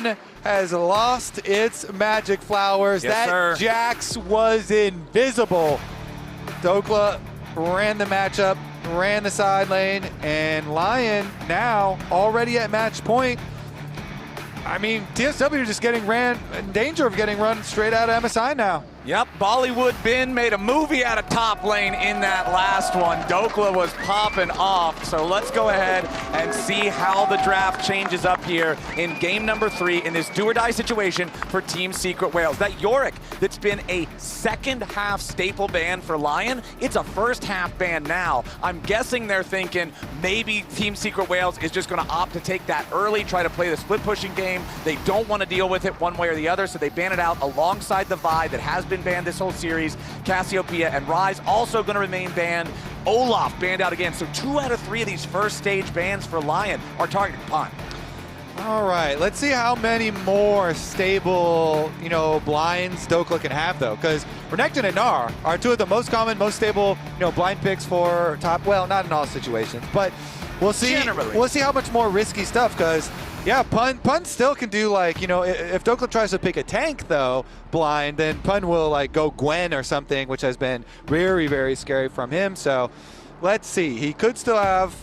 LYON has lost its magic flowers. Yes, sir. Jax was invisible. Dhokla ran the matchup, ran the side lane, and LYON now already at match point. I mean, TSW just getting ran, in danger of getting run straight out of MSI now. Yep, Bollywood Bin made a movie out of top lane in that last one. Dhokla was popping off, so let's go ahead and see how the draft changes up here in game number 3 in this do-or-die situation for Team Secret Whales. That Yorick that's been a second half staple ban for LYON, it's a first half ban now. I'm guessing they're thinking maybe Team Secret Whales is just gonna opt to take that early, try to play the split pushing game. They don't want to deal with it one way or the other, so they ban it out alongside the VOD that has been banned this whole series. Cassiopeia and Ryze also going to remain banned. Olaf banned out again. So 2 out of 3 of these first stage bans for LYON are targeting Pun. All right, let's see how many more stable, blinds Dhokla can have, though, because Renekton and Gnar are 2 of the most common, most stable, blind picks for top. Well, not in all situations, but we'll see. Generally. We'll see how much more risky stuff, because yeah, Pun still can do, like, if Dhokla tries to pick a tank, though, blind, then Pun will, like, go Gwen or something, which has been very, very scary from him. So let's see. He could still have,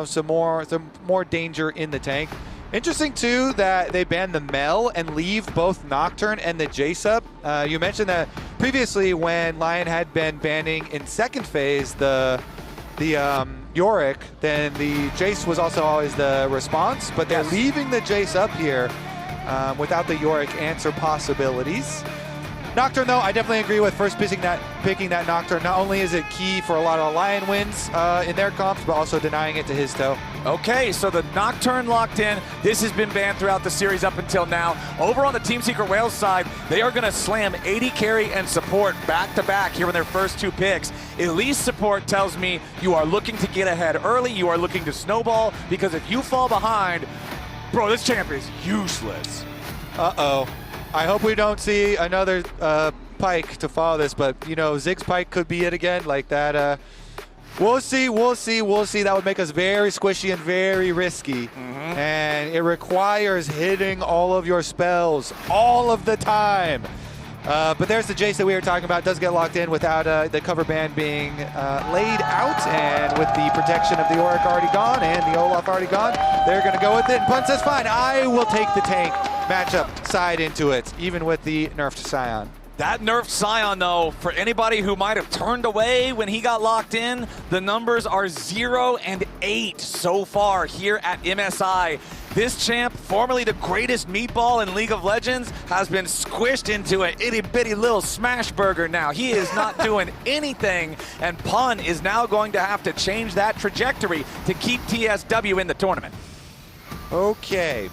some more danger in the tank. Interesting, too, that they banned the Mel and leave both Nocturne and the Jayce up. You mentioned that previously when LYON had been banning in second phase the Yorick, then the Jayce was also always the response, but they're leaving the Jayce up here without the Yorick answer possibilities. Nocturne, though, I definitely agree with first picking that Nocturne. Not only is it key for a lot of LYON wins in their comps, but also denying it to Hizto. Okay, so the Nocturne locked in. This has been banned throughout the series up until now. Over on the Team Secret Whales side, they are going to slam AD carry and support back-to-back here in their first 2 picks. Elise support tells me you are looking to get ahead early, you are looking to snowball, because if you fall behind, bro, this champion is useless. Uh-oh. I hope we don't see another Pyke to follow this, but, Ziggs Pyke could be it again, like that. We'll see. That would make us very squishy and very risky. And it requires hitting all of your spells all of the time. But there's the Jayce that we were talking about. Does get locked in without the cover band being laid out, and with the protection of the Yorick already gone and the Olaf already gone, they're going to go with it. And Pun says, fine, I will take the tank matchup side into it, even with the nerfed Sion. That nerfed Sion, though, for anybody who might have turned away when he got locked in, the numbers are 0 and 8 so far here at MSI. This champ, formerly the greatest meatball in League of Legends, has been squished into an itty-bitty little smash burger now. He is not doing anything, and Pun is now going to have to change that trajectory to keep TSW in the tournament. Okay.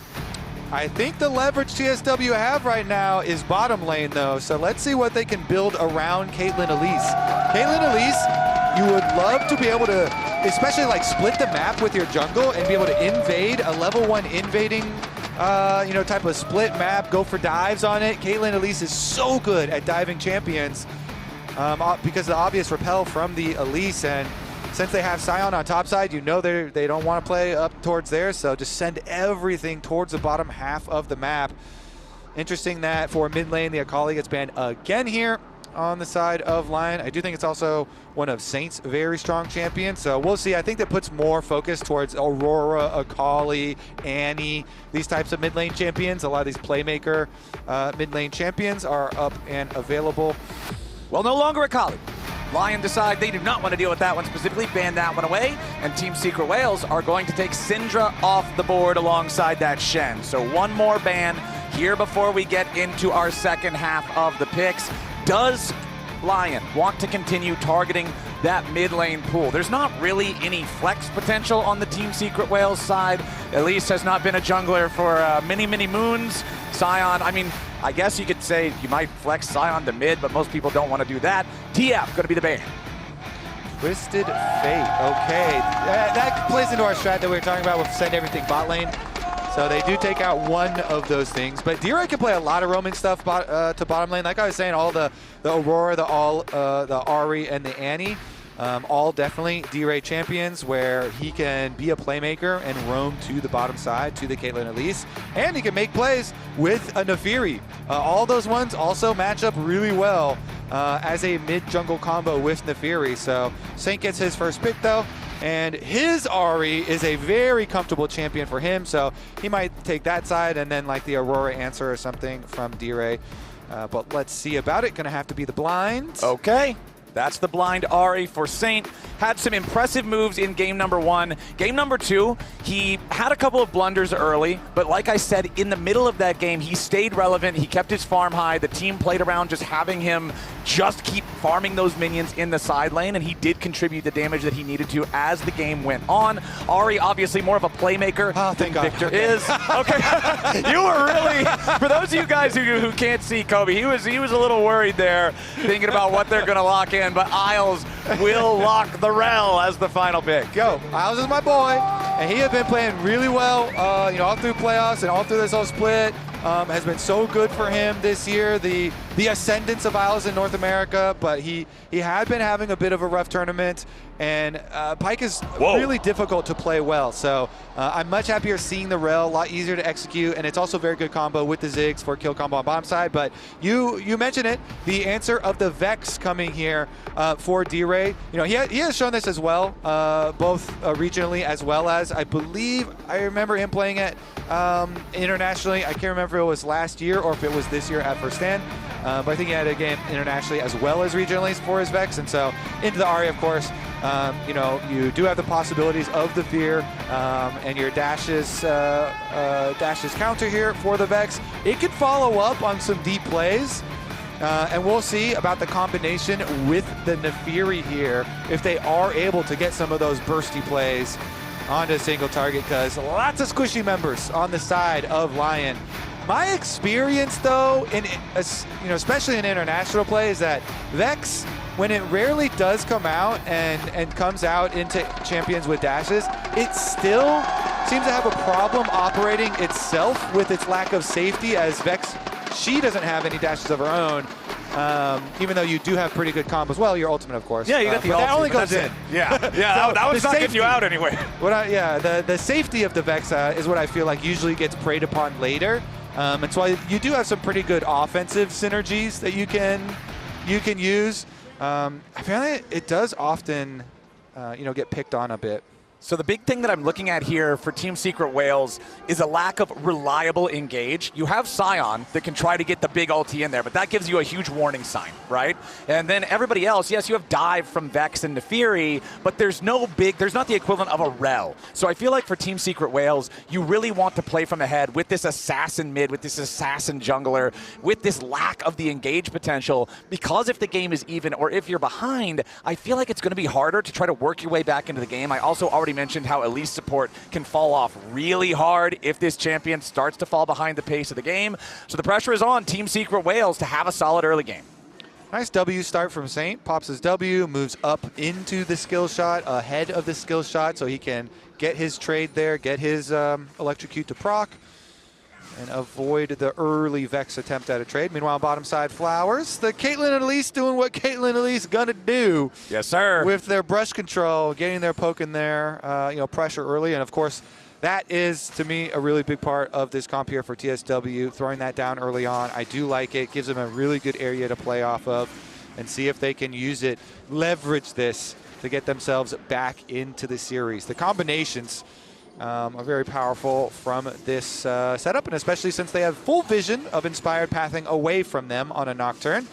I think the leverage TSW have right now is bottom lane, though, so let's see what they can build around Caitlyn Elise. Caitlyn Elise, you would love to be able to, especially like split the map with your jungle and be able to invade a level 1 invading, type of split map, go for dives on it. Caitlyn Elise is so good at diving champions because of the obvious repel from the Elise, and since they have Sion on top side, they don't want to play up towards there, so just send everything towards the bottom half of the map. Interesting that for mid lane, the Akali gets banned again here on the side of LYON. I do think it's also one of Saint's very strong champions, so we'll see. I think that puts more focus towards Aurora, Akali, Annie, these types of mid lane champions. A lot of these playmaker mid lane champions are up and available. Well, no longer Akali. LYON decide they do not want to deal with that one specifically, ban that one away, and Team Secret Whales are going to take Syndra off the board alongside that Shen. So one more ban here before we get into our second half of the picks. Does LYON want to continue targeting that mid lane pool? There's not really any flex potential on the Team Secret Whales side. Elise has not been a jungler for many, many moons. Sion, I mean, I guess you could say you might flex Sion to mid, but most people don't want to do that. TF going to be the ban. Twisted Fate, okay. That plays into our strat that we were talking about with send everything bot lane. So they do take out one of those things, but D-Ray can play a lot of roaming stuff to bottom lane. Like I was saying, all the Aurora, the Ahri, and the Annie. All definitely D-Ray champions where he can be a playmaker and roam to the bottom side to the Caitlyn Elise, and he can make plays with a Naafiri. All those ones also match up really well as a mid-jungle combo with Naafiri. So Saint gets his first pick though, and his Ahri is a very comfortable champion for him, so he might take that side and then like the Aurora answer or something from D-Ray. But let's see about it. Gonna have to be the blind. Okay. That's the blind Ahri for Saint. Had some impressive moves in game number 1. Game number 2, he had a couple of blunders early, but like I said, in the middle of that game, he stayed relevant. He kept his farm high. The team played around just having him just keep farming those minions in the side lane, and he did contribute the damage that he needed to as the game went on. Ahri, obviously more of a playmaker than Victor is. Okay, you were really, for those of you guys who can't see Kobe, he was a little worried there, thinking about what they're gonna lock in, but Isles will lock the Rell as the final pick. Yo, Isles is my boy, and he had been playing really well, all through playoffs and all through this whole split. Has been so good for him this year, the ascendance of Isles in North America, but he had been having a bit of a rough tournament, and Pyke is really difficult to play well. So I'm much happier seeing the Rell, a lot easier to execute, and it's also a very good combo with the Ziggs for kill combo on bottom side. But you mentioned it, the answer of the Vex coming here for D-Ray. He has shown this as well, both regionally as well as, I believe, I remember him playing it internationally. I can't remember if it was last year or if it was this year at First Stand. But I think he had a game internationally as well as regionally for his Vex. And so into the Ahri, of course, you do have the possibilities of the Fear and your dashes counter here for the Vex. It could follow up on some deep plays. And we'll see about the combination with the Naafiri here, if they are able to get some of those bursty plays onto a single target, because lots of squishy members on the side of LYON. My experience, though, especially in international play, is that Vex, when it rarely does come out and comes out into champions with dashes, it still seems to have a problem operating itself with its lack of safety, as Vex, she doesn't have any dashes of her own. Even though you do have pretty good combos. Well, your ultimate, of course. Yeah, you got the ultimate. That only goes in. Yeah, so that was not getting you out anyway. The safety of the Vex is what I feel like usually gets preyed upon later. And so you do have some pretty good offensive synergies that you can use. Apparently, it does often, get picked on a bit. So the big thing that I'm looking at here for Team Secret Whales is a lack of reliable engage. You have Sion that can try to get the big ulti in there, but that gives you a huge warning sign, right? And then everybody else, yes, you have dive from Vex and Naafiri, but there's not the equivalent of a Rell. So I feel like for Team Secret Whales, you really want to play from ahead with this assassin mid, with this assassin jungler, with this lack of the engage potential, because if the game is even or if you're behind, I feel like it's going to be harder to try to work your way back into the game. I also already mentioned how Elise support can fall off really hard if this champion starts to fall behind the pace of the game. So the pressure is on Team Secret Whales to have a solid early game. Nice W start from Saint. Pops his W, moves up into the skill shot, ahead of the skill shot, so he can get his trade there, get his electrocute to proc, and avoid the early Vex attempt at a trade. Meanwhile, bottom side Flowers. The Caitlyn and Elise doing what Caitlyn and Elise gonna do. Yes, sir. With their brush control, getting their poke in there, pressure early. And of course, that is, to me, a really big part of this comp here for TSW, throwing that down early on. I do like it. Gives them a really good area to play off of and see if they can use it, leverage this to get themselves back into the series. The combinations are very powerful from this setup, and especially since they have full vision of inspired pathing away from them on a Nocturne.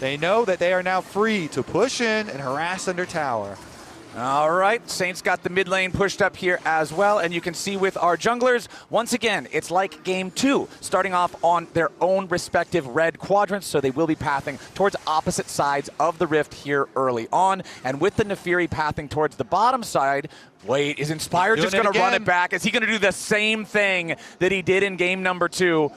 They know that they are now free to push in and harass under tower. All right, Saints got the mid lane pushed up here as well, and you can see with our junglers, once again, it's like game 2, starting off on their own respective red quadrants, so they will be pathing towards opposite sides of the rift here early on, and with the Naafiri pathing towards the bottom side, wait, is Inspired just going to run it back? Is he going to do the same thing that he did in game number 2?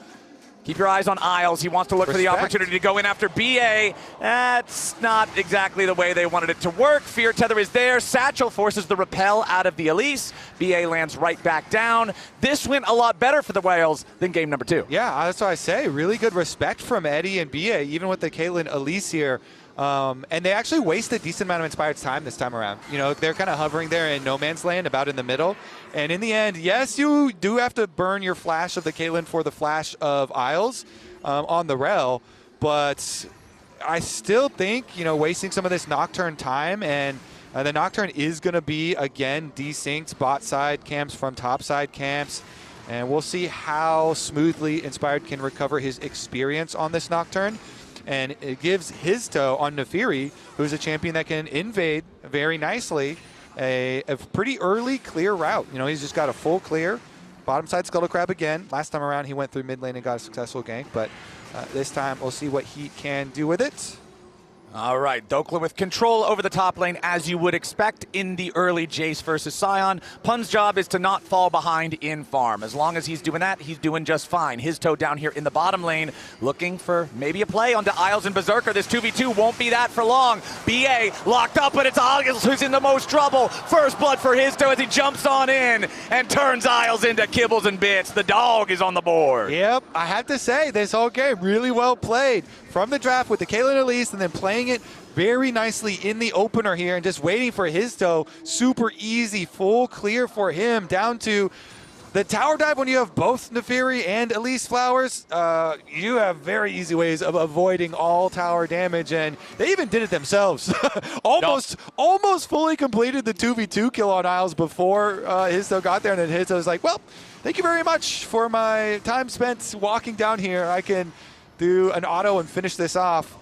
Keep your eyes on Isles. He wants to look for the opportunity to go in after Bie. That's not exactly the way they wanted it to work. Fear Tether is there. Satchel forces the repel out of the Elise. Bie lands right back down. This went a lot better for the Whales than game number 2. Yeah, that's what I say. Really good respect from Eddie and Bie, even with the Caitlyn Elise here. And they actually waste a decent amount of Inspired's time this time around. You know, they're kind of hovering there in no man's land, about in the middle. And in the end, yes, you do have to burn your flash of the Caitlyn for the flash of Isles on the Rell, but I still think, you know, wasting some of this Nocturne time, and the Nocturne is going to be, again, desynced bot side camps from top side camps. And we'll see how smoothly Inspired can recover his experience on this Nocturne. And it gives Hizto on Naafiri, who's a champion that can invade very nicely, a pretty early clear route. You know, he's just got a full clear. Bottom side Scuttle Crab again. Last time around, he went through mid lane and got a successful gank. But this time, we'll see what he can do with it. All right, Dhokla with control over the top lane, as you would expect in the early Jayce versus Sion. Pun's job is to not fall behind in farm. As long as he's doing that, he's doing just fine. Hizto down here in the bottom lane, looking for maybe a play onto Isles and Berserker. This 2v2 won't be that for long. Bie locked up, but it's Isles who's in the most trouble. First blood for Hizto as he jumps on in and turns Isles into kibbles and bits. The dog is on the board. Yep, I have to say, this whole game really well played. From the draft with the Caitlyn Elise and then playing it very nicely in the opener here and just waiting for Hizto. Super easy, full clear for him down to the tower dive. When you have both Naafiri and Elise flowers, you have very easy ways of avoiding all tower damage, and they even did it themselves. almost fully completed the 2v2 kill on Isles before Hizto got there, and then Hizto was like, well, thank you very much for my time spent walking down here. I can do an auto and finish this off.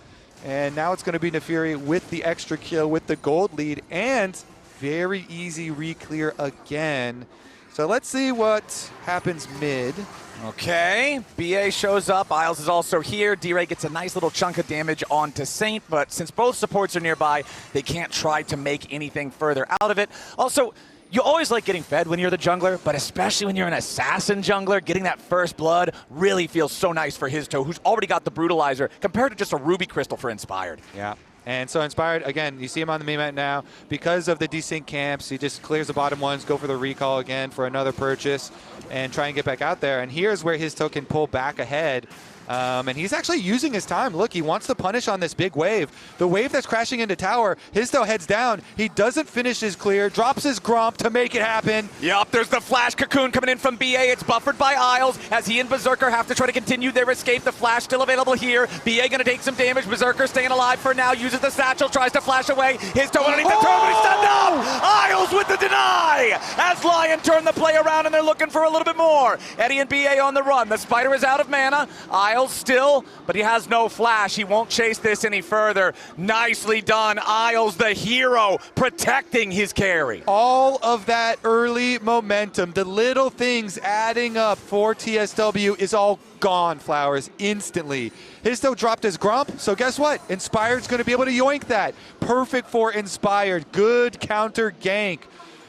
And now it's going to be Naafiri with the extra kill with the gold lead and very easy re-clear again. So let's see what happens mid. Okay, BA shows up. Isles is also here. D-Ray gets a nice little chunk of damage onto Saint, but since both supports are nearby, they can't try to make anything further out of it. Also, you always like getting fed when you're the jungler, but especially when you're an assassin jungler, getting that first blood really feels so nice for Hizto, who's already got the Brutalizer, compared to just a Ruby Crystal for Inspired. Yeah, and so Inspired, again, you see him on the meme now. Because of the desync camps, he just clears the bottom ones, go for the recall again for another purchase, and try and get back out there. And here's where Hizto can pull back ahead. And he's actually using his time. Look, he wants to punish on this big wave. The wave that's crashing into tower, Hizto heads down. He doesn't finish his clear, drops his Gromp to make it happen. Yup, there's the flash cocoon coming in from BA. It's buffered by Isles as he and Berserker have to try to continue their escape. The flash still available here. BA gonna take some damage. Berserker staying alive for now, uses the satchel, tries to flash away. Hizto underneath the turn, but he's stunned up! Isles with the deny! As LYON turn the play around and they're looking for a little bit more. Eddie and BA on the run. The Spider is out of mana. Isles still, but he has no flash. He won't chase this any further. Nicely done. Isles, the hero, protecting his carry. All of that early momentum, the little things adding up for TSW is all gone, Flowers, instantly. Hizto dropped his Gromp, so guess what? Inspired's going to be able to yoink that. Perfect for Inspired. Good counter gank.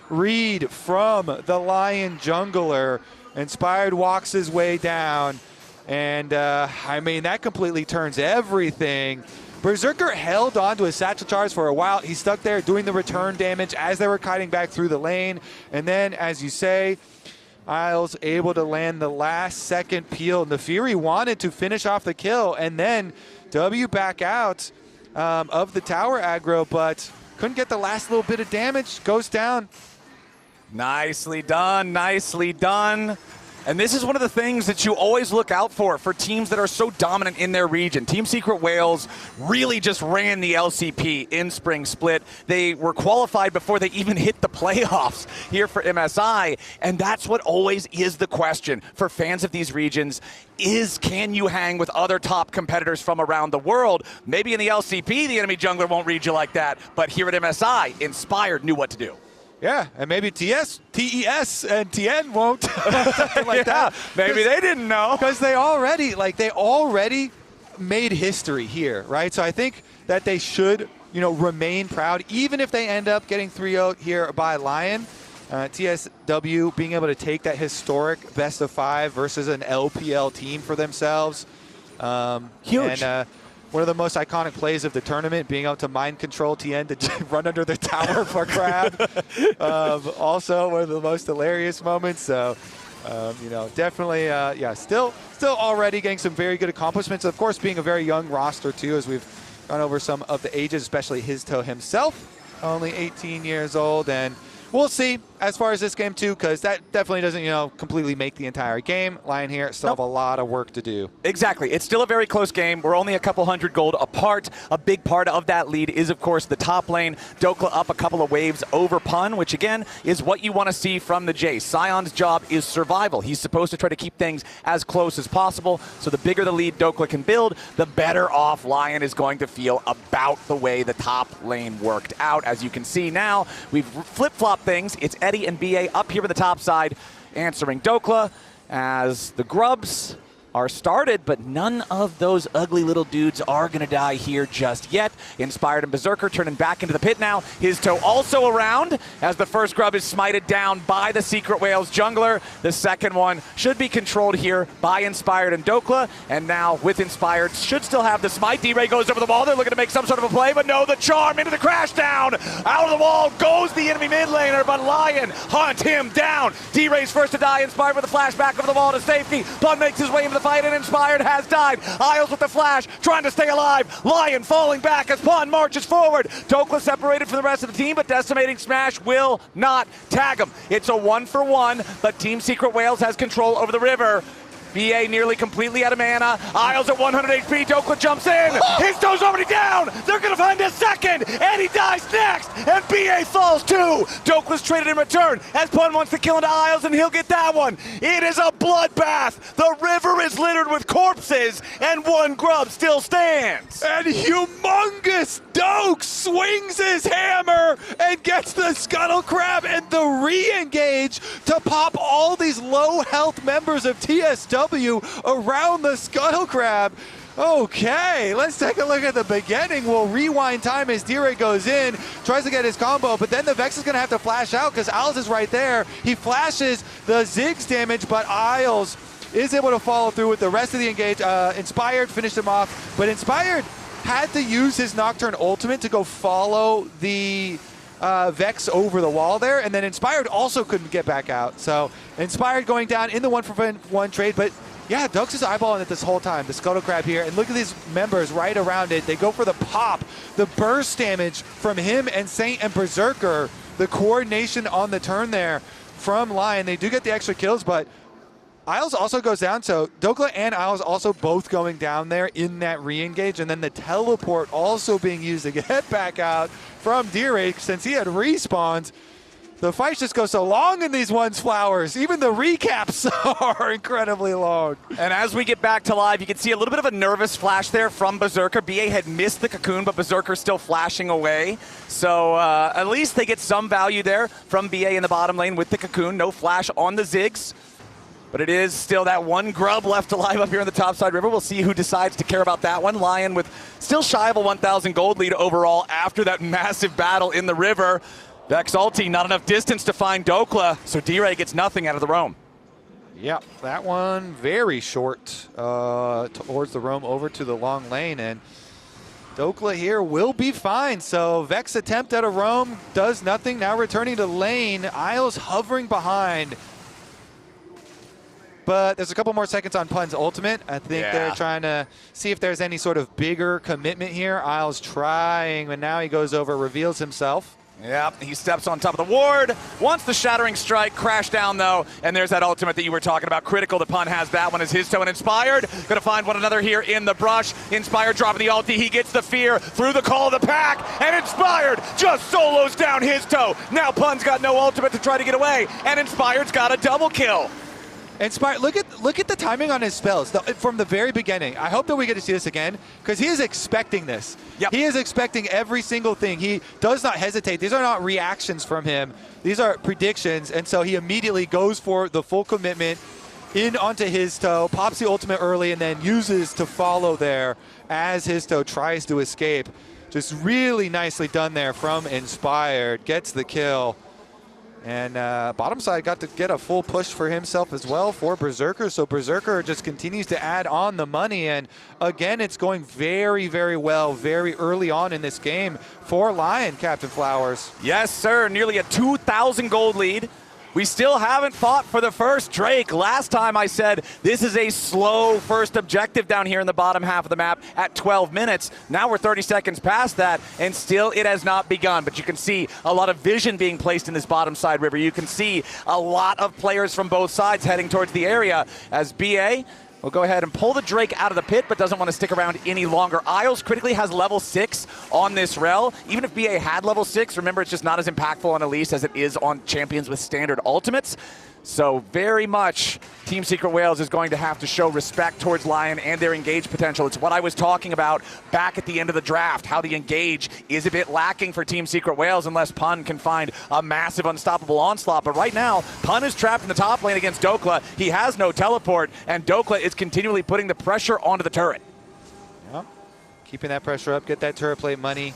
Read from the LYON jungler. Inspired walks his way down. And, I mean, that completely turns everything. Berserker held on to his satchel charge for a while. He stuck there doing the return damage as they were kiting back through the lane. And then, as you say, Isles able to land the last second peel. Naafiri wanted to finish off the kill and then W back out of the tower aggro, but couldn't get the last little bit of damage. Goes down. Nicely done, nicely done. And this is one of the things that you always look out for teams that are so dominant in their region. Team Secret Wales really just ran the LCP in Spring Split. They were qualified before they even hit the playoffs here for MSI. And that's what always is the question for fans of these regions is, can you hang with other top competitors from around the world? Maybe in the LCP, the enemy jungler won't read you like that. But here at MSI, Inspired knew what to do. Yeah, and maybe TES and TN won't. Something like that. Maybe they didn't know. Because they already made history here, right? So I think that they should, remain proud, even if they end up getting 3-0 here by LYON. TSW being able to take that historic best of 5 versus an LPL team for themselves. Huge. And, one of the most iconic plays of the tournament, being able to mind control TN to run under the tower for Crab. Also, one of the most hilarious moments. So, definitely, still already getting some very good accomplishments. Of course, being a very young roster too, as we've gone over some of the ages, especially Hizto himself, only 18 years old, and we'll see as far as this game too, because that definitely doesn't, you know, completely make the entire game. LYON here still have a lot of work to do. Exactly. It's still a very close game. We're only a couple hundred gold apart. A big part of that lead is, of course, the top lane. Dhokla up a couple of waves over Pun, which, again, is what you want to see from the Jayce. Sion's job is survival. He's supposed to try to keep things as close as possible, so the bigger the lead Dhokla can build, the better off LYON is going to feel about the way the top lane worked out. As you can see now, we've flip-flopped things. It's Eddie and Bie up here with the top side answering Dhokla as the grubs are started, but none of those ugly little dudes are going to die here just yet. Inspired and Berserker turning back into the pit now. Hizto also around as the first grub is smited down by the Secret Whales jungler. The second one should be controlled here by Inspired and Dhokla, and now with Inspired should still have the smite. D-Ray goes over the wall. They're looking to make some sort of a play, but no, the charm into the crash down. Out of the wall goes the enemy mid laner, but LYON hunt him down. D-Ray's first to die. Inspired with a flash back over the wall to safety. Pun makes his way into the fight, and Inspired has died. Isles with the flash, trying to stay alive. LYON falling back as Pun marches forward. Dhokla separated from the rest of the team, but Decimating Smash will not tag him. It's a 1-for-1, but Team Secret Whales has control over the river. BA nearly completely out of mana. Isles at 100 HP. Dhokla jumps in. Hizto's already down. They're going to find a second. And he dies next. And BA falls too. Dhokla's traded in return as Pun wants to kill into Isles, and he'll get that one. It is a bloodbath. The river is littered with corpses, and one grub still stands. And humongous Doke swings his hammer and gets the Scuttle Crab and the re-engage to pop all these low health members of TSW around the Scuttle Crab. Okay, let's take a look at the beginning. We'll rewind time as D-Ray goes in, tries to get his combo, but then the Vex is going to have to flash out because Isles is right there. He flashes the Ziggs damage, but Isles is able to follow through with the rest of the engage. Inspired finished him off, but Inspired had to use his Nocturne ultimate to go follow the Vex over the wall there, and then Inspired also couldn't get back out. So Inspired going down in the 1-for-1 trade, but yeah, Dokes is eyeballing it this whole time, the Scuttle Crab here, and look at these members right around it. They go for the pop, the burst damage from him and Saint and Berserker, the coordination on the turn there from LYON. They do get the extra kills, but Isles also goes down, so Dhokla and Isles also both going down there in that re-engage, and then the teleport also being used to get back out from D-Ray since he had respawns. The fights just go so long in these ones flowers. Even the recaps are incredibly long. And as we get back to live, you can see a little bit of a nervous flash there from Berserker. BA had missed the cocoon, but Berserker's still flashing away. So at least they get some value there from BA in the bottom lane with the cocoon. No flash on the Ziggs. But it is still that one grub left alive up here in the topside river. We'll see who decides to care about that one. LYON with still shy of a 1,000 gold lead overall after that massive battle in the river. Vex ulti, not enough distance to find Dhokla, so D-Ray gets nothing out of the roam. Yep, that one very short towards the roam over to the long lane, and Dhokla here will be fine. So Vex attempt at a roam does nothing. Now returning to lane, Isles hovering behind. But there's a couple more seconds on Pun's ultimate. I think they're trying to see if there's any sort of bigger commitment here. Isles trying, but now he goes over, reveals himself. Yep, he steps on top of the ward, wants the Shattering Strike, crash down though, and there's that ultimate that you were talking about. Critical, the Pun has that one as Hizto and Inspired. Gonna find one another here in the brush. Inspired dropping the ulti, he gets the fear through the call of the pack, and Inspired just solos down Hizto. Now Pun's got no ultimate to try to get away, and Inspired's got a double kill. Inspired, look at the timing on his spells from the very beginning. I hope that we get to see this again because he is expecting this. Yep. He is expecting every single thing. He does not hesitate. These are not reactions from him. These are predictions, and so he immediately goes for the full commitment in onto Hizto, pops the ultimate early, and then uses to follow there as Hizto tries to escape. Just really nicely done there from Inspired. Gets the kill. And bottom side got to get a full push for himself as well for Berserker. So Berserker just continues to add on the money. And again, it's going very, very well very early on in this game for LYON, Captain Flowers. Yes, sir. Nearly a 2,000 gold lead We still haven't fought for the first Drake. Last time I said this is a slow first objective down here in the bottom half of the map at 12 minutes. Now we're 30 seconds past that, and still it has not begun. But you can see a lot of vision being placed in this bottom side river. You can see a lot of players from both sides heading towards the area as BA will go ahead and pull the Drake out of the pit, but doesn't want to stick around any longer. Isles critically has level 6 on this Rell. Even if BA had level 6, remember it's just not as impactful on Elise as it is on champions with standard ultimates. So very much Team Secret Whales is going to have to show respect towards LYON and their engage potential. It's what I was talking about back at the end of the draft, how the engage is a bit lacking for Team Secret Whales unless Pun can find a massive unstoppable onslaught. But right now, Pun is trapped in the top lane against Dhokla. He has no teleport, and Dhokla is continually putting the pressure onto the turret. Yep. Keeping that pressure up, get that turret plate money.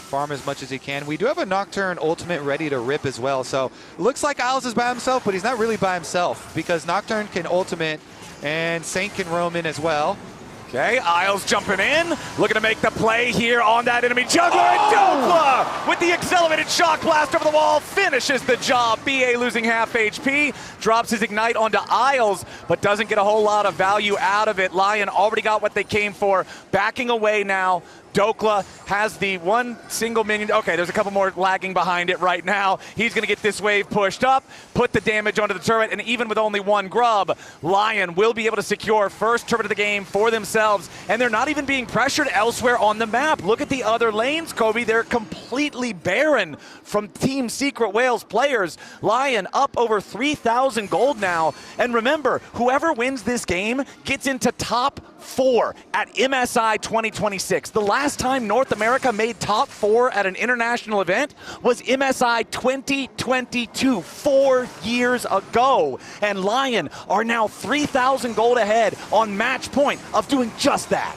Farm as much as he can. We do have a Nocturne ultimate ready to rip as well, so looks like Isles is by himself, but he's not really by himself because Nocturne can ultimate and Saint can roam in as well. Okay, Isles jumping in, looking to make the play here on that enemy juggler, and Dhokla with the accelerated shock blast over the wall finishes the job. BA losing half HP, drops his ignite onto Isles, but doesn't get a whole lot of value out of it. LYON already got what they came for, backing away now. Dhokla has the one single minion. Okay, there's a couple more lagging behind it right now. He's going to get this wave pushed up, put the damage onto the turret, and even with only one grub, LYON will be able to secure first turret of the game for themselves, and they're not even being pressured elsewhere on the map. Look at the other lanes, Kobe. They're completely barren from Team Secret Whales players. LYON up over 3,000 gold now, and remember, whoever wins this game gets into top 4 at MSI 2026. The last time North America made top 4 at an international event was MSI 2022, 4 years ago. And LYON are now 3,000 gold ahead on match point of doing just that.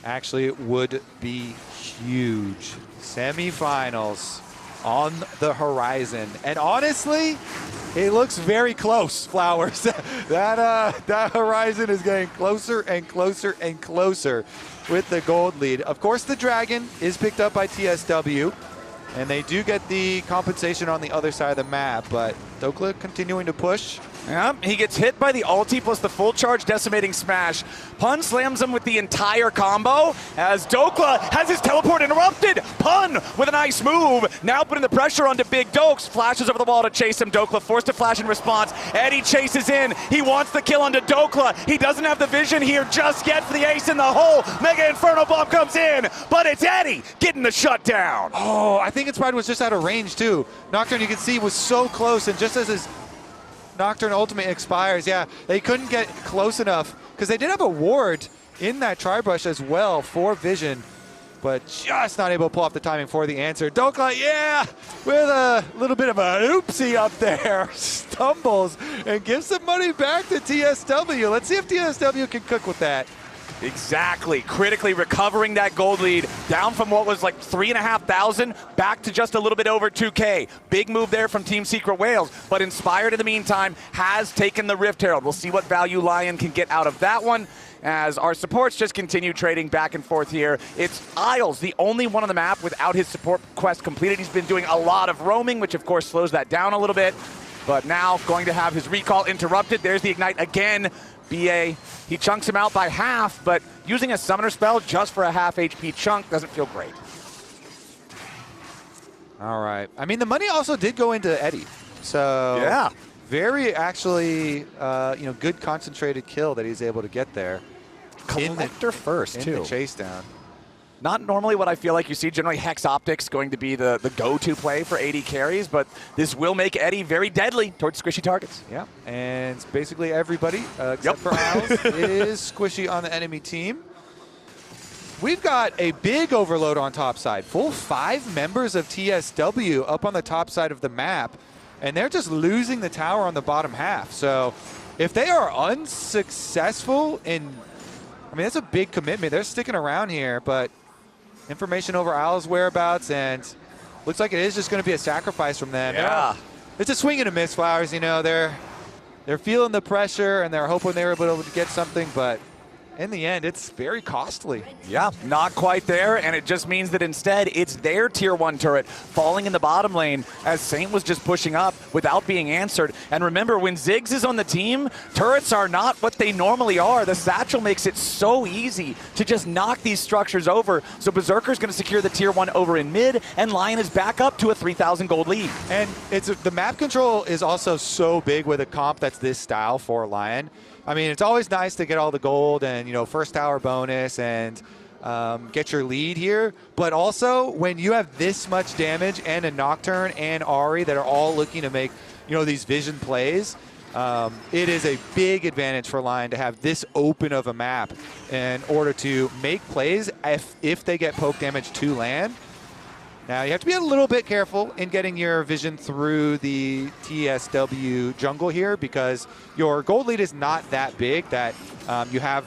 Actually, it would be huge. Semifinals on the horizon. And honestly, it looks very close, Flowers. that horizon is getting closer and closer and closer with the gold lead. Of course, the Dragon is picked up by TSW, and they do get the compensation on the other side of the map, but Dhokla continuing to push. Yeah, he gets hit by the ulti plus the full charge decimating smash. Pun slams him with the entire combo as Dhokla has his teleport interrupted. Pun with a nice move, now putting the pressure onto Big Dokes, flashes over the wall to chase him. Dhokla forced to flash in response. Eddie chases in, he wants the kill onto Dhokla. He doesn't have the vision here just yet for the ace in the hole. Mega Inferno Bomb comes in, but it's Eddie getting the shutdown. Oh, I think Inspired was just out of range too. Nocturne, you can see, was so close, and just as his Nocturne ultimate expires, yeah, they couldn't get close enough because they did have a ward in that tri-brush as well for vision, but just not able to pull off the timing for the answer. Dhokla, yeah, with a little bit of a oopsie up there, stumbles and gives some money back to TSW. Let's see if TSW can cook with that. Exactly, critically recovering that gold lead down from what was like 3,500 back to just a little bit over 2K. Big move there from Team Secret Whales, but Inspired in the meantime has taken the Rift Herald. We'll see what value LYON can get out of that one as our supports just continue trading back and forth here. It's Isles, the only one on the map without his support quest completed. He's been doing a lot of roaming, which of course slows that down a little bit, but now going to have his recall interrupted. There's the Ignite again. BA, he chunks him out by half, but using a summoner spell just for a half HP chunk doesn't feel great. All right. I mean, the money also did go into Eddie. So yeah, very actually, good concentrated kill that he's able to get there. Collector first, too. In the chase down. Not normally what I feel like you see. Generally, Hex Optics going to be the go-to play for AD carries, but this will make Eddie very deadly towards squishy targets. Yeah, and basically everybody, except for Isles, is squishy on the enemy team. We've got a big overload on top side. Full 5 members of TSW up on the top side of the map, and they're just losing the tower on the bottom half. So if they are unsuccessful in, I mean, that's a big commitment. They're sticking around here, but information over Isles' whereabouts, and looks like it is just going to be a sacrifice from them. Yeah. It's a swing and a miss, Flowers. You know, they're feeling the pressure, and they're hoping they were able to get something, but in the end, it's very costly. Yeah, not quite there, and it just means that instead it's their tier 1 turret falling in the bottom lane as Saint was just pushing up without being answered. And remember, when Ziggs is on the team, turrets are not what they normally are. The satchel makes it so easy to just knock these structures over. So Berserker's going to secure the tier 1 over in mid, and LYON is back up to a 3,000 gold lead. And the map control is also so big with a comp that's this style for LYON. I mean, it's always nice to get all the gold and, you know, first tower bonus and get your lead here. But also, when you have this much damage and a Nocturne and Ahri that are all looking to make, you know, these vision plays, it is a big advantage for LYON to have this open of a map in order to make plays if they get poke damage to land. Now, you have to be a little bit careful in getting your vision through the TSW jungle here because your gold lead is not that big that you have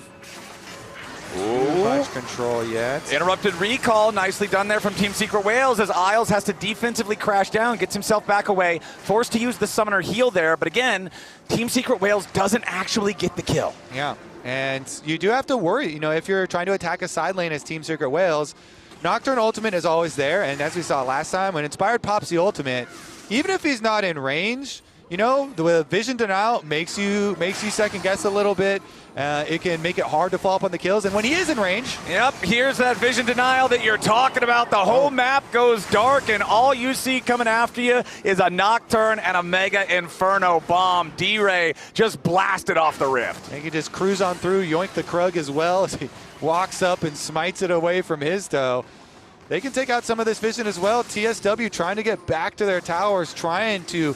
too much control yet. Interrupted recall, nicely done there from Team Secret Whales as Isles has to defensively crash down, gets himself back away, forced to use the summoner heal there, but again, Team Secret Whales doesn't actually get the kill. Yeah, and you do have to worry, you know, if you're trying to attack a side lane as Team Secret Whales, Nocturne ultimate is always there, and as we saw last time, when Inspired pops the ultimate, even if he's not in range, you know, the vision denial makes you second guess a little bit. It can make it hard to follow up on the kills, and when he is in range. Yep, here's that vision denial that you're talking about. The whole map goes dark, and all you see coming after you is a Nocturne and a Mega Inferno bomb. D-Ray just blasted off the rift. He can just cruise on through, yoink the Krug as well as he walks up and smites it away from Hizto. They can take out some of this vision as well. TSW trying to get back to their towers, trying to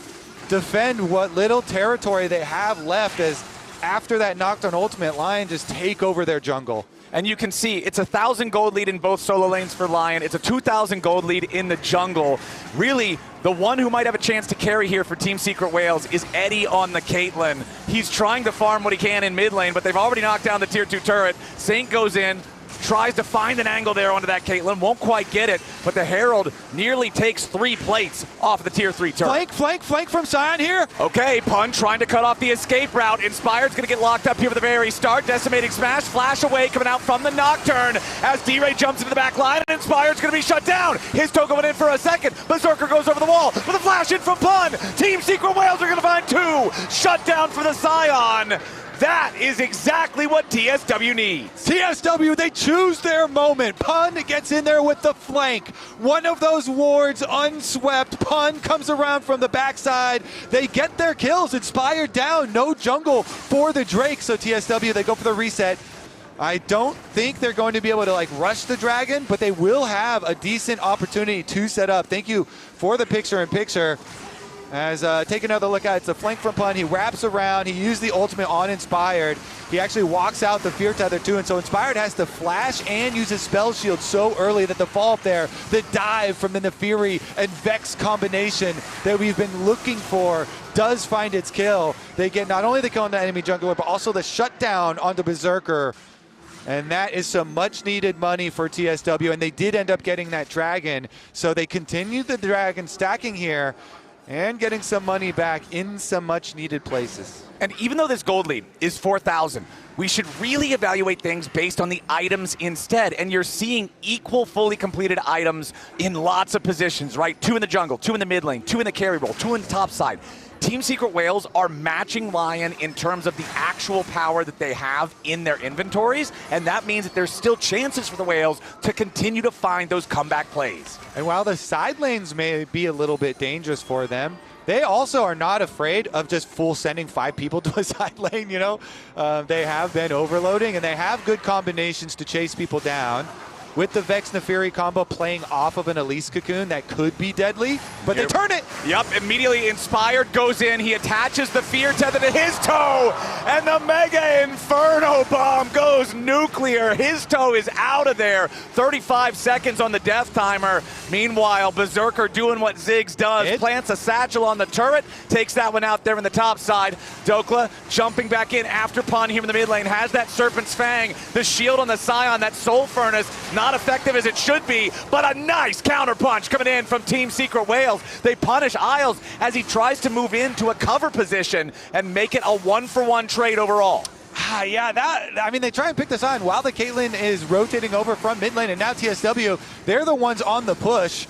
defend what little territory they have left as after that Nocturne ultimate, LYON just take over their jungle. And you can see it's a 1,000 gold lead in both solo lanes for LYON. It's a 2,000 gold lead in the jungle. Really, the one who might have a chance to carry here for Team Secret Whales is Eddie on the Caitlyn. He's trying to farm what he can in mid lane, but they've already knocked down the tier 2 turret. Saint goes in, tries to find an angle there onto that Caitlyn, won't quite get it, but the Herald nearly takes 3 plates off the tier 3 turret. Flank from Sion here. Okay, Pun trying to cut off the escape route. Inspired's gonna get locked up here at the very start. Decimating Smash, flash away coming out from the Nocturne as D-Ray jumps into the back line and Inspired's gonna be shut down. Hizto going in for a second. Berserker goes over the wall with a flash in from Pun. Team Secret Whales are gonna find 2. Shut down for the Sion. That is exactly what TSW needs. TSW, they choose their moment. Pun gets in there with the flank. One of those wards unswept. Pun comes around from the backside. They get their kills. Inspired down. No jungle for the Drake. So TSW, they go for the reset. I don't think they're going to be able to like rush the dragon, but they will have a decent opportunity to set up. Thank you for the picture-in-picture. As take another look at it. It's a flank from Pun. He wraps around. He used the ultimate on Inspired. He actually walks out the Fear Tether too, and so Inspired has to flash and use his spell shield so early that the follow-up there, the dive from the Naafiri and Vex combination that we've been looking for does find its kill. They get not only the kill on the enemy jungler, but also the shutdown onto Berserker. And that is some much-needed money for TSW, and they did end up getting that dragon. So they continued the dragon stacking here, and getting some money back in some much-needed places. And even though this gold lead is 4,000, we should really evaluate things based on the items instead. And you're seeing equal fully completed items in lots of positions, right? 2 in the jungle, 2 in the mid lane, 2 in the carry role, 2 in the top side. Team Secret Whales are matching LYON in terms of the actual power that they have in their inventories, and that means that there's still chances for the Whales to continue to find those comeback plays. And while the side lanes may be a little bit dangerous for them, they also are not afraid of just full sending 5 people to a side lane, you know? They have been overloading, and they have good combinations to chase people down. With the Vex Naafiri combo playing off of an Elise cocoon that could be deadly, but they turn it. Yep, immediately Inspired goes in. He attaches the Fear Tether to his toe, and the Mega Inferno bomb goes nuclear. His toe is out of there. 35 seconds on the death timer. Meanwhile, Berserker doing what Ziggs does. Plants a satchel on the turret, takes that one out there in the top side. Dhokla jumping back in after Pun here in the mid lane, has that Serpent's Fang, the shield on the Sion, that Soul Furnace, not effective as it should be, but a nice counter punch coming in from Team Secret Whales. They punish Isles as he tries to move into a cover position and make it a 1-for-1 trade overall. Yeah, I mean, they try and pick the Sion while the Caitlyn is rotating over from mid lane, and now TSW, they're the ones on the push.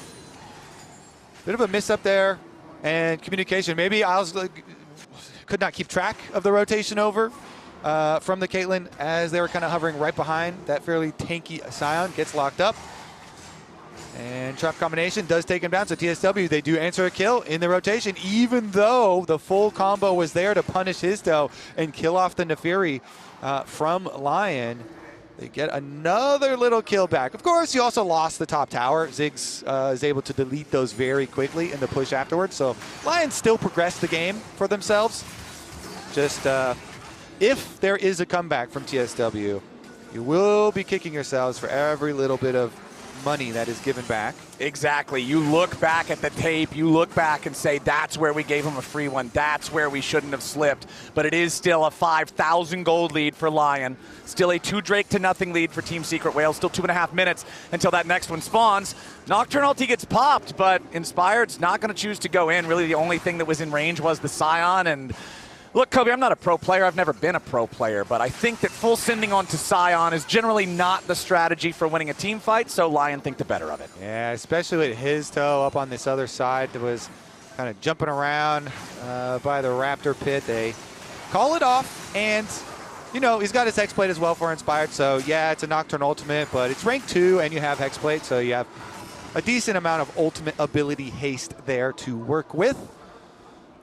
Bit of a miss up there, and communication. Maybe Isles could not keep track of the rotation over from the Caitlyn as they were kind of hovering right behind that fairly tanky Sion. Gets locked up. And trap combination does take him down, so TSW, they do answer a kill in the rotation, even though the full combo was there to punish Hizto and kill off the Naafiri from LYON. They get another little kill back. Of course, you also lost the top tower. Ziggs is able to delete those very quickly in the push afterwards, so LYON still progressed the game for themselves. Just if there is a comeback from TSW, you will be kicking yourselves for every little bit of money that is given back. Exactly. You look back at the tape, you look back and say, that's where we gave him a free one. That's where we shouldn't have slipped. But it is still a 5,000 gold lead for LYON. Still a 2 Drake to nothing lead for Team Secret Whales. Still 2.5 minutes until that next one spawns. Nocturne ulti gets popped, but Inspired's not going to choose to go in. Really, the only thing that was in range was the Sion. And look, Kobe, I'm not a pro player. I've never been a pro player, but I think that full sending onto Sion is generally not the strategy for winning a team fight, so LYON think the better of it. Yeah, especially with Hizto up on this other side that was kind of jumping around by the Raptor pit. They call it off, and, you know, he's got his Hexblade as well for Inspired, so yeah, it's a Nocturne ultimate, but it's rank 2, and you have Hexblade, so you have a decent amount of ultimate ability haste there to work with.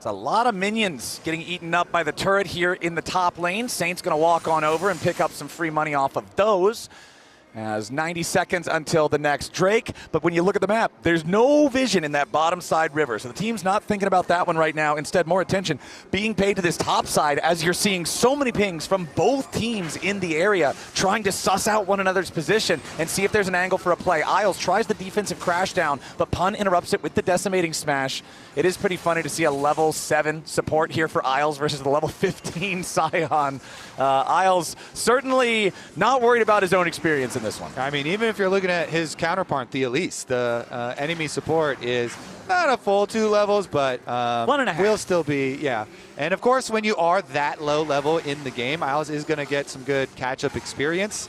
A lot of minions getting eaten up by the turret here in the top lane. Saint's going to walk on over and pick up some free money off of those. As 90 seconds until the next Drake. But when you look at the map, there's no vision in that bottom side river. So the team's not thinking about that one right now. Instead, more attention being paid to this top side as you're seeing so many pings from both teams in the area trying to suss out one another's position and see if there's an angle for a play. Isles tries the defensive crash down, but Pun interrupts it with the decimating smash. It is pretty funny to see a level 7 support here for Isles versus the level 15 Sion. Isles certainly not worried about his own experience in this one. I mean, even if you're looking at his counterpart, Bie Elise, the enemy support is not a full 2 levels, but 1.5 will still be, yeah. And of course, when you are that low level in the game, Isles is going to get some good catch-up experience.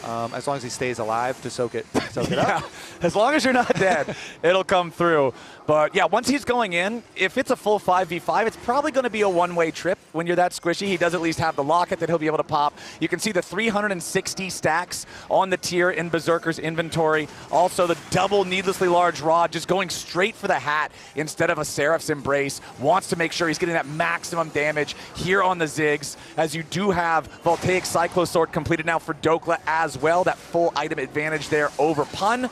As long as he stays alive to soak it up. As long as you're not dead, it'll come through. But yeah, once he's going in, if it's a full 5v5, it's probably going to be a one-way trip when you're that squishy. He does at least have the locket that he'll be able to pop. You can see the 360 stacks on the tier in Berserker's inventory. Also the double needlessly large rod, just going straight for the hat instead of a Seraph's Embrace. Wants to make sure he's getting that maximum damage here on the Ziggs, as you do have Voltaic Cyclosword completed now for Dhokla as well. That full item advantage there over Pun.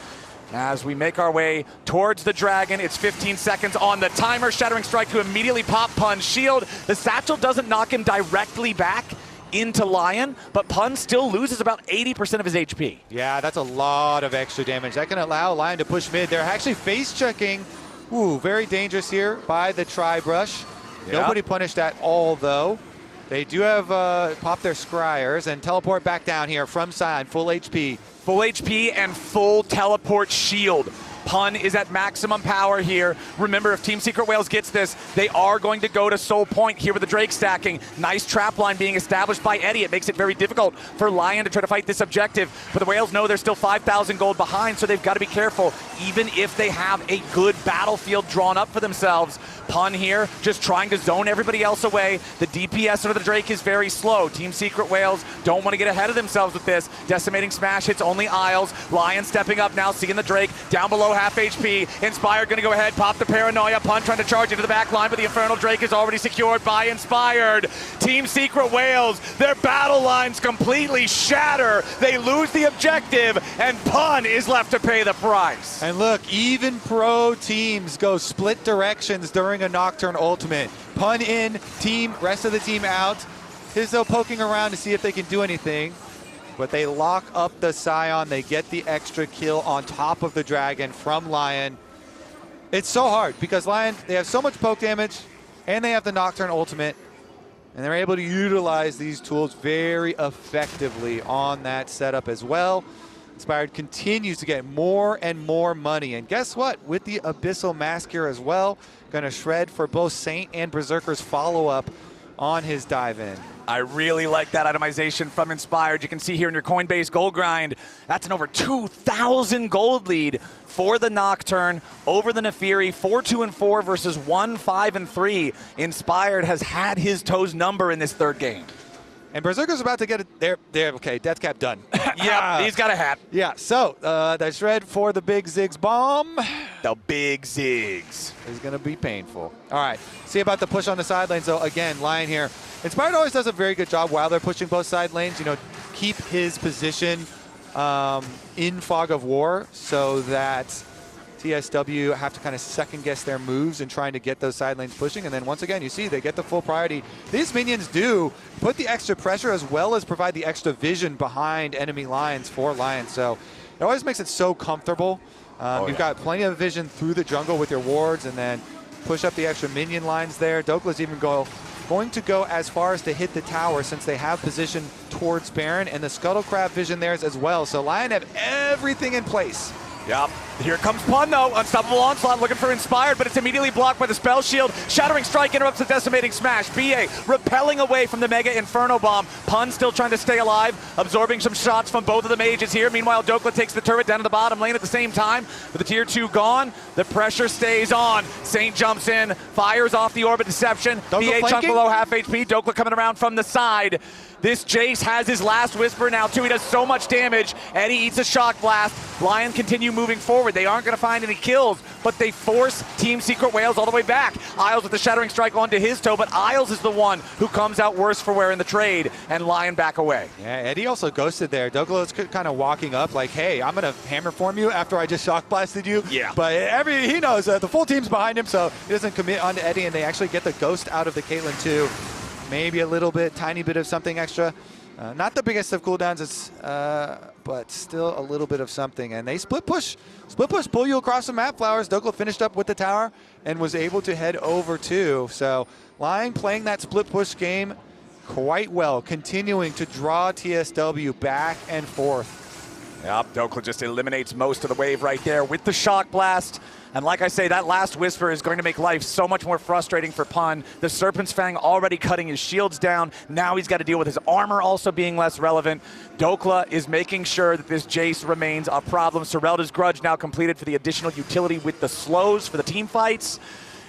As we make our way towards the Dragon, it's 15 seconds on the timer. Shattering Strike to immediately pop Pun's shield. The satchel doesn't knock him directly back into LYON, but Pun still loses about 80% of his HP. Yeah, that's a lot of extra damage. That can allow LYON to push mid. They're actually face checking. Ooh, very dangerous here by the Tri-Brush. Yeah. Nobody punished at all, though. They do have pop their Scryers and teleport back down here from Sion, full HP. Full HP and full teleport shield. Pun is at maximum power here. Remember, if Team Secret Whales gets this, they are going to go to Soul Point here with the Drake stacking. Nice trap line being established by Eddie. It makes it very difficult for LYON to try to fight this objective. But the Whales know they're still 5,000 gold behind, so they've got to be careful. Even if they have a good battlefield drawn up for themselves, Pun here just trying to zone everybody else away. The DPS under the Drake is very slow. Team Secret Whales don't want to get ahead of themselves with this. Decimating smash hits only Isles. LYON stepping up now, seeing the Drake down below half HP. Inspired going to go ahead, pop the Paranoia. Pun trying to charge into the back line, but the Infernal Drake is already secured by Inspired. Team Secret Whales, their battle lines completely shatter. They lose the objective, and Pun is left to pay the price. And look, even pro teams go split directions during a Nocturne ultimate. Pun in, team, rest of the team out. Hizto poking around to see if they can do anything. But they lock up the Sion. They get the extra kill on top of the Dragon from LYON. It's so hard because LYON, they have so much poke damage and they have the Nocturne ultimate. And they're able to utilize these tools very effectively on that setup as well. Inspired continues to get more and more money. And guess what? With the Abyssal Mask here as well, gonna shred for both Saint and Berserker's follow-up on his dive in. I really like that itemization from Inspired. You can see here in your Coinbase gold grind, that's an over 2,000 gold lead for the Nocturne over the Naafiri. 4-2-4 versus 1-5-3. Inspired has had his toes number in this third game. And Berserker's about to get it. There. Okay, death cap done. Yeah, he's got a hat. Yeah, so the shred for the big Ziggs bomb. The big Ziggs. Is going to be painful. All right, see about the push on the side lane. So again, LYON here. Inspired always does a very good job while they're pushing both side lanes. You know, keep his position in fog of war so that TSW have to kind of second guess their moves and trying to get those side lanes pushing. And then once again, you see they get the full priority. These minions do put the extra pressure as well as provide the extra vision behind enemy lines for LYON. So it always makes it so comfortable. You've got plenty of vision through the jungle with your wards and then push up the extra minion lines there. Dhokla's even going to go as far as to hit the tower since they have position towards Baron, and the Scuttle Crab vision there as well. So LYON have everything in place. Yep. Here comes Pun, though. Unstoppable Onslaught looking for Inspired, but it's immediately blocked by the Spell Shield. Shattering Strike interrupts the Decimating Smash. Bie repelling away from the Mega Inferno Bomb. Pun still trying to stay alive, absorbing some shots from both of the mages here. Meanwhile, Dhokla takes the turret down to the bottom lane at the same time. With the tier 2 gone, the pressure stays on. Saint jumps in, fires off the Orbit Deception. Bie chunk below half HP. Dhokla coming around from the side. This Jayce has his last Whisper now, too. He does so much damage. Eddie eats a Shock Blast. LYON continue moving forward. They aren't going to find any kills, but they force Team Secret Whales all the way back. Isles with the Shattering Strike onto Hizto, but Isles is the one who comes out worse for wear in the trade, and LYON back away. Yeah, Eddie also ghosted there. Dhokla was kind of walking up like, hey, I'm going to hammer form you after I just Shock Blasted you. Yeah. But he knows the full team's behind him, so he doesn't commit onto Eddie, and they actually get the ghost out of the Caitlyn, too. Maybe a little bit, tiny bit of something extra. Not the biggest of cooldowns, but still a little bit of something. And they split push, pull you across the map, Flowers. Dhokla finished up with the tower and was able to head over too. So LYON playing that split push game quite well, continuing to draw TSW back and forth. Yep, Dhokla just eliminates most of the wave right there with the Shock Blast. And like I say, that last Whisper is going to make life so much more frustrating for Pun. The Serpent's Fang already cutting his shields down. Now he's got to deal with his armor also being less relevant. Dhokla is making sure that this Jayce remains a problem. Sorelda's Grudge now completed for the additional utility with the slows for the team fights.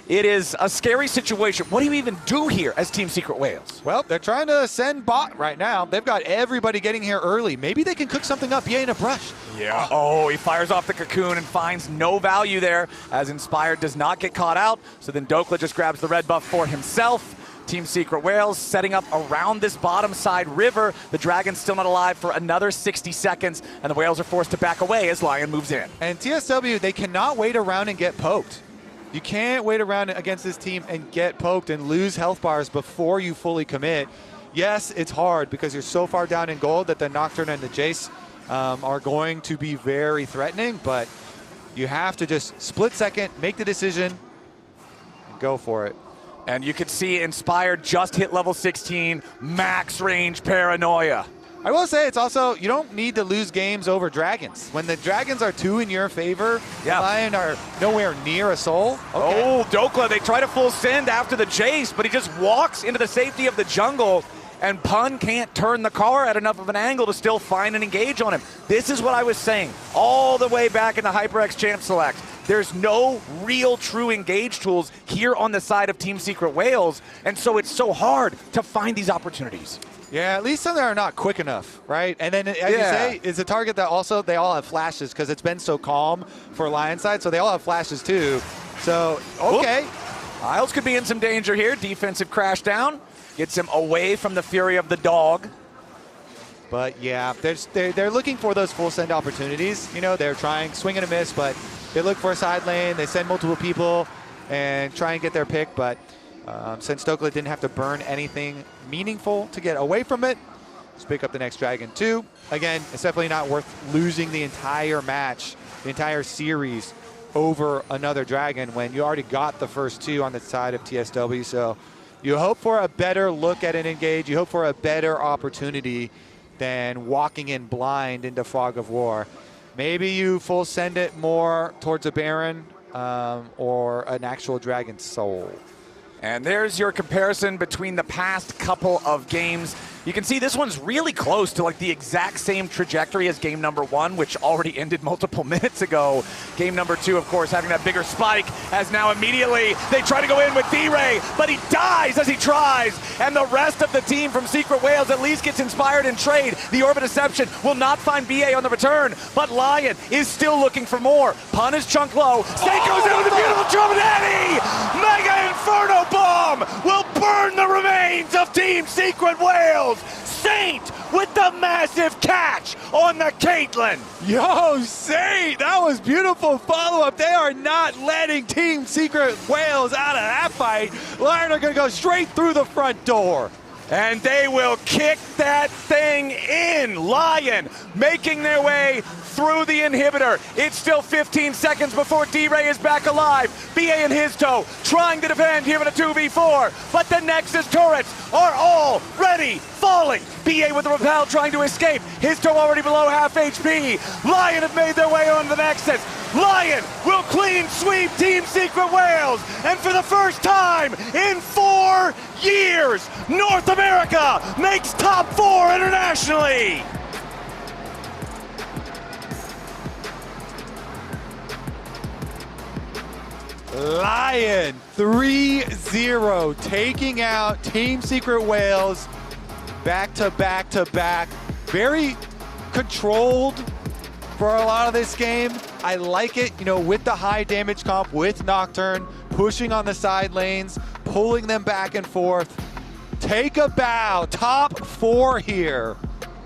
It is a scary situation. What do you even do here as Team Secret Whales? Well, they're trying to send bot right now. They've got everybody getting here early. Maybe they can cook something up. Yeah, in a brush. Yeah. Oh, he fires off the cocoon and finds no value there as Inspired does not get caught out. So then Dhokla just grabs the red buff for himself. Team Secret Whales setting up around this bottom side river. The Dragon's still not alive for another 60 seconds, and the Whales are forced to back away as LYON moves in. And TSW, they cannot wait around and get poked. You can't wait around against this team and get poked and lose health bars before you fully commit. Yes, it's hard because you're so far down in gold that the Nocturne and the Jayce are going to be very threatening, but you have to just split second, make the decision, and go for it. And you can see Inspired just hit level 16, max range paranoia. I will say it's also, you don't need to lose games over dragons. When the dragons are 2 in your favor, LYON are nowhere near a soul. Okay. Oh, Dhokla, they try to full send after the Jayce, but he just walks into the safety of the jungle, and Pun can't turn the car at enough of an angle to still find and engage on him. This is what I was saying all the way back in the HyperX Champ Select. There's no real true engage tools here on the side of Team Secret Whales, and so it's so hard to find these opportunities. Yeah, at least some that are not quick enough, right? And then, as you say, it's a target that also, they all have flashes because it's been so calm for LYON side, so they all have flashes too. So, okay. Whoop. Isles could be in some danger here. Defensive crash down. Gets him away from the fury of the dog. But yeah, they're looking for those full send opportunities. You know, they're trying, swing and a miss, but they look for a side lane, they send multiple people and try and get their pick, but since Dhokla didn't have to burn anything meaningful to get away from it, let's pick up the next dragon too. Again, it's definitely not worth losing the entire match, the entire series over another dragon when you already got the first 2 on the side of TSW. So you hope for a better look at an engage, you hope for a better opportunity than walking in blind into Fog of War. Maybe you full send it more towards a Baron or an actual Dragon Soul. And there's your comparison between the past couple of games. You can see this one's really close to like the exact same trajectory as game number 1, which already ended multiple minutes ago. Game number 2, of course, having that bigger spike, as now immediately they try to go in with D-Ray, but he dies as he tries. And the rest of the team from Secret Wales at least gets inspired in trade. The Orbit Deception will not find Bie on the return, but LYON is still looking for more. Pun is chunk low. Snake goes in with a beautiful drum and Eddie! Mega Inferno Bomb will burn the remains of Team Secret Wales. Saint with the massive catch on the Caitlyn. Yo, Saint, that was beautiful follow-up. They are not letting Team Secret Wales out of that fight. LYON are going to go straight through the front door. And they will kick that thing in. LYON making their way through the inhibitor. It's still 15 seconds before D-Ray is back alive. Bie and Hizto trying to defend here in a 2v4, but the Nexus turrets are already falling. Bie with the rappel trying to escape. Hizto already below half HP. LYON have made their way onto the Nexus. LYON will clean sweep Team Secret Wales, and for the first time in 4 years, North America makes top 4 internationally. LYON 3-0, taking out Team Secret Wales back to back to back. Very controlled for a lot of this game. I like it, you know, with the high damage comp, with Nocturne, pushing on the side lanes, pulling them back and forth. Take a bow, top 4 here.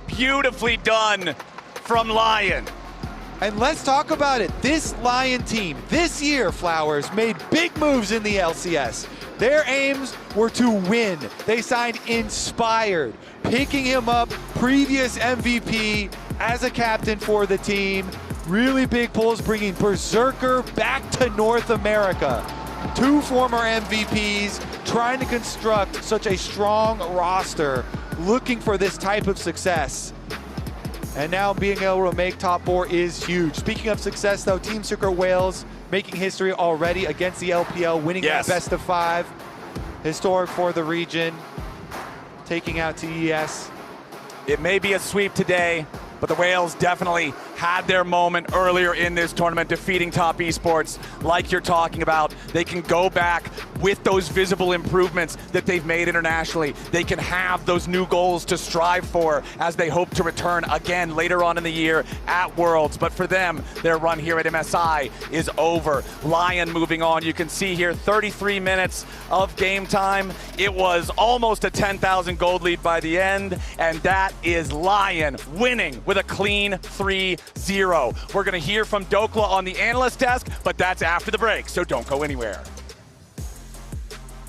Beautifully done from LYON. And let's talk about it. This LYON team, this year, Flowers, made big moves in the LCS. Their aims were to win. They signed Inspired, picking him up, previous MVP as a captain for the team. Really big pulls, bringing Berserker back to North America. 2 former MVPs trying to construct such a strong roster, looking for this type of success. And now being able to make top 4 is huge. Speaking of success though, Team Secret Wales making history already against the LPL, winning that best of 5. Historic for the region, taking out TES. It may be a sweep today, but the Whales definitely had their moment earlier in this tournament, defeating top esports like you're talking about. They can go back with those visible improvements that they've made internationally. They can have those new goals to strive for as they hope to return again later on in the year at Worlds. But for them, their run here at MSI is over. LYON moving on. You can see here 33 minutes of game time. It was almost a 10,000 gold lead by the end, and that is LYON winning with a clean 3-0. We're going to hear from Dhokla on the analyst desk, but that's after the break, so don't go anywhere.